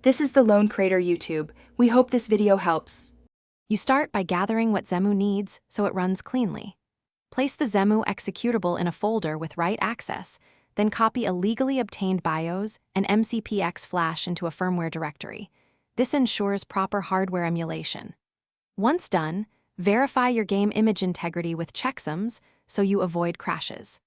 This is the Lone Crater YouTube. We hope this video helps. You start by gathering what Xemu needs so it runs cleanly. Place the Xemu executable in a folder with write access, then copy a legally obtained BIOS and MCPX flash into a firmware directory. This ensures proper hardware emulation. Once done, verify your game image integrity with checksums so you avoid crashes.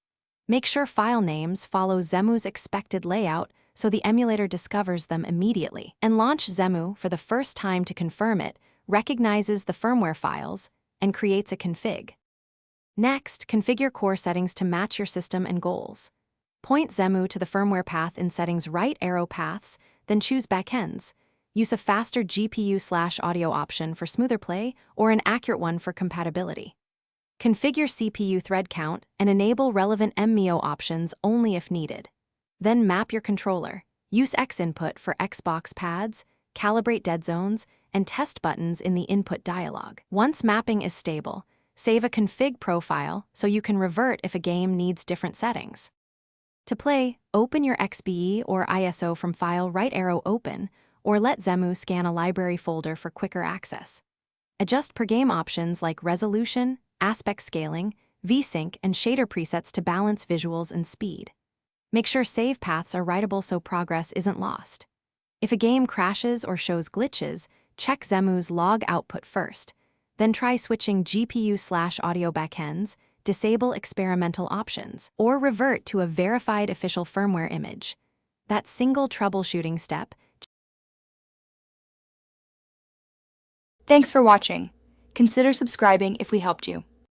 Make sure file names follow Xemu's expected layout so the emulator discovers them immediately. And launch Xemu for the first time to confirm it, recognizes the firmware files, and creates a config. Next, configure core settings to match your system and goals. Point Xemu to the firmware path in Settings right arrow paths, then choose Backends. Use a faster GPU/audio option for smoother play or an accurate one for compatibility. Configure CPU thread count and enable relevant MMIO options only if needed. Then map your controller. Use X input for Xbox pads, calibrate dead zones, and test buttons in the input dialog. Once mapping is stable, save a config profile so you can revert if a game needs different settings. To play, open your XBE or ISO from File right arrow Open, or let Xemu scan a library folder for quicker access. Adjust per game options like resolution, aspect scaling, VSync, and shader presets to balance visuals and speed. Make sure save paths are writable so progress isn't lost. If a game crashes or shows glitches, check Xemu's log output first. Then try switching GPU/audio backends, disable experimental options, or revert to a verified official firmware image. That single troubleshooting step. Thanks for watching. Consider subscribing if we helped you.